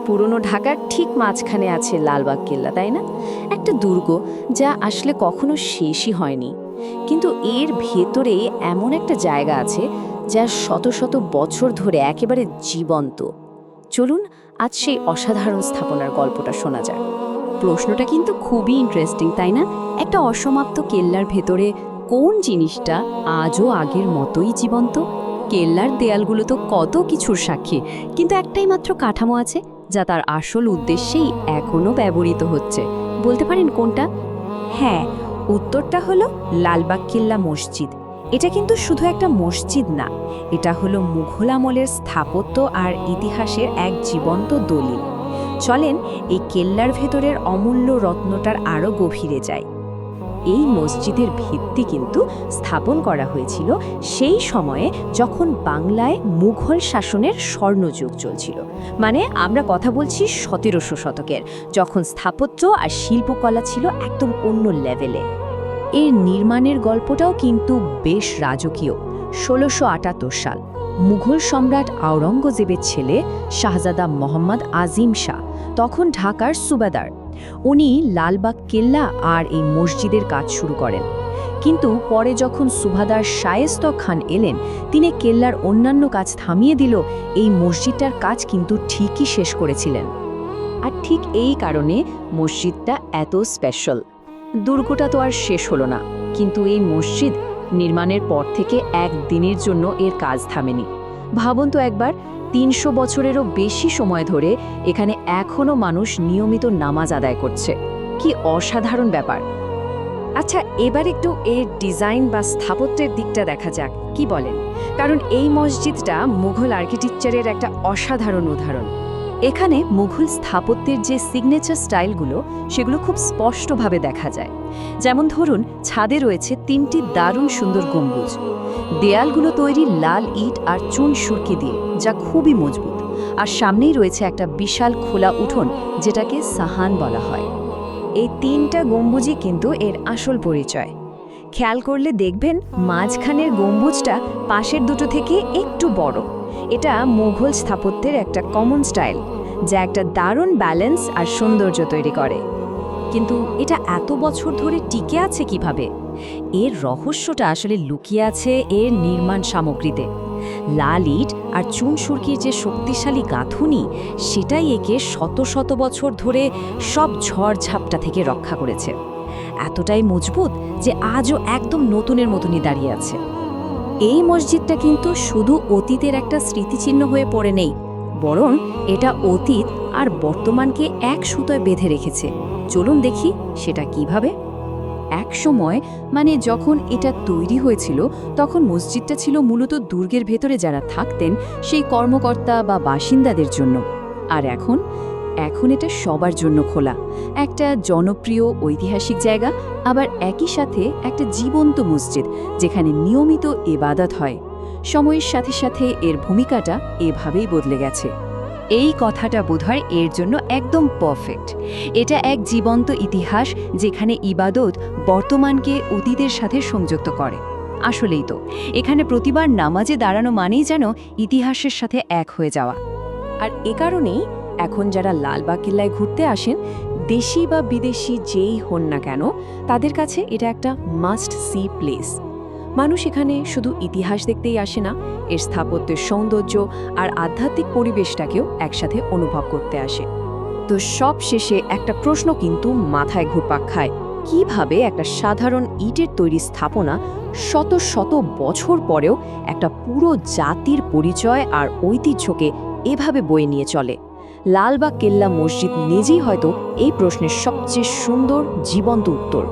পুরনো ঢাকার ঠিক মাঝখানে আছে লালবাগ কেল্লা, তাই না? একটা দুর্গ যা আসলে কখনো শেষই হয়নি। কিন্তু এর ভেতরে এমন একটা জায়গা আছে যা শত শত বছর ধরে একেবারে জীবন্ত। চলুন আজ সেই অসাধারণ স্থাপনার গল্পটা শোনা যাক। প্রশ্নটা কিন্তু খুবই ইন্টারেস্টিং, তাই না? একটা অসমাপ্ত কেল্লার ভেতরে কোন জিনিসটা আজও আগের মতোই জীবন্ত? কেল্লার দেয়ালগুলো তো কত কিছুর সাক্ষী, কিন্তু একটাই মাত্র কাঠামো আছে যা তার আসল উদ্দেশ্যেই এখনও ব্যবহৃত হচ্ছে। বলতে পারেন কোনটা? হ্যাঁ, উত্তরটা হলো লালবাগ কেল্লা মসজিদ। এটা কিন্তু শুধু একটা মসজিদ না, এটা হলো মুঘল আমলের স্থাপত্য আর ইতিহাসের এক জীবন্ত দলিল। চলেন এই কেল্লার ভেতরের অমূল্য রত্নটার আরও গভীরে যায়। এই মসজিদের ভিত্তি কিন্তু স্থাপন করা হয়েছিল সেই সময়ে যখন বাংলায় মুঘল শাসনের স্বর্ণযুগ চলছিল। মানে আমরা কথা বলছি ১৭০০ শতকের, যখন স্থাপত্য আর শিল্পকলা ছিল একদম অন্য লেভেলে। এর নির্মাণের গল্পটাও কিন্তু বেশ রাজকীয়। ১৬৭৮ সাল মুঘল সম্রাট আওরঙ্গজেবের ছেলে শাহজাদা মোহাম্মদ আজিম শাহ, তখন ঢাকার সুবাদার, উনি লালবাগ কেল্লা আর এই মসজিদের কাজ শুরু করেন। কিন্তু পরে যখন সুবাদার শায়েস্ত খান এলেন, তিনি কেল্লার অন্যান্য কাজ থামিয়ে দিল, এই মসজিদটার কাজ কিন্তু ঠিকই শেষ করেছিলেন। আর ঠিক এই কারণে মসজিদটা এত স্পেশাল। দুর্গটা তো আর শেষ হলো না, কিন্তু এই মসজিদ নির্মাণের পর থেকে একদিনের জন্য এর কাজ থামেনি। ভাবুন তো একবার, ৩০০ বছরেরও বেশি সময় ধরে এখানে এখনও মানুষ নিয়মিত নামাজ আদায় করছে। কি অসাধারণ ব্যাপার! আচ্ছা, এবার একটু এর ডিজাইন বা স্থাপত্যের দিকটা দেখা যাক, কি বলেন? কারণ এই মসজিদটা মুঘল আর্কিটেকচারের একটা অসাধারণ উদাহরণ। এখানে মুঘল স্থাপত্যের যে সিগনেচার স্টাইলগুলো, সেগুলো খুব স্পষ্টভাবে দেখা যায়। যেমন ধরুন, ছাদে রয়েছে ৩টি দারুণ সুন্দর গম্বুজ। দেয়ালগুলো তৈরি লাল ইট আর চুন সুরকি দিয়ে, যা খুবই মজবুত। আর সামনেই রয়েছে একটা বিশাল খোলা উঠোন, যেটাকে সাহান বলা হয়। এই ৩টা গম্বুজই কিন্তু এর আসল পরিচয়। খেয়াল করলে দেখবেন মাঝখানের গম্বুজটা পাশের দুটো থেকে একটু বড়। এটা মুঘল স্থাপত্যের একটা কমন স্টাইল, যা একটা দারুণ ব্যালেন্স আর সৌন্দর্য তৈরি করে। কিন্তু এটা এত বছর ধরে টিকে আছে কিভাবে? এর রহস্যটা আসলে লুকিয়ে আছে এর নির্মাণ সামগ্রীতে। লাল ইট আর চুন সুরকির যে শক্তিশালী গাঁথুনি, সেটাই একে শত শত বছর ধরে সব ঝড়ঝাপটা থেকে রক্ষা করেছে। এতটাই মজবুত যে আজও একদম নতুনের মতনই দাঁড়িয়ে আছে। এই মসজিদটা কিন্তু শুধু অতীতের একটা স্মৃতিচিহ্ন হয়ে পড়ে নেই, বরং এটা অতীত আর বর্তমানকে এক সুতোয় বেঁধে রেখেছে। চলুন দেখি সেটা কিভাবে। এক সময়, মানে যখন এটা তৈরি হয়েছিল, তখন মসজিদটা ছিল মূলত দুর্গের ভেতরে যারা থাকতেন সেই কর্মকর্তা বা বাসিন্দাদের জন্য। আর এখন এটা সবার জন্য খোলা, একটা জনপ্রিয় ঐতিহাসিক জায়গা, আবার একই সাথে একটা জীবন্ত মসজিদ যেখানে নিয়মিত ইবাদত হয়। সময়ের সাথে সাথে এর ভূমিকাটা এভাবেই বদলে গেছে। এই কথাটা বোধহয় এর জন্য একদম পারফেক্ট। এটা এক জীবন্ত ইতিহাস যেখানে ইবাদত বর্তমানকে অতীতের সাথে সংযুক্ত করে। আসলেই তো, এখানে প্রতিবার নামাজে দাঁড়ানো মানেই যেন ইতিহাসের সাথে এক হয়ে যাওয়া। আর এ কারণেই এখন যারা লালবাগ কেল্লায় ঘুরতে আসেন, দেশি বা বিদেশি যেই হন না কেন, তাদের কাছে এটা একটা মাস্ট সি প্লেস। মানুষ এখানে শুধু ইতিহাস দেখতেই আসে না, এর স্থাপত্যের সৌন্দর্য আর আধ্যাত্মিক পরিবেশটাকেও একসাথে অনুভব করতে আসে। তো সব শেষে একটা প্রশ্ন কিন্তু মাথায় ঘুরপাক খায়, কিভাবে একটা সাধারণ ইটের তৈরি স্থাপনা শত শত বছর পরেও একটা পুরো জাতির পরিচয় আর ঐতিহ্যকে এভাবে বয়ে নিয়ে চলে? লালবাগ কেল্লা মসজিদ নিজেই হয়তো এই প্রশ্নের সবচেয়ে সুন্দর জীবন্ত উত্তর।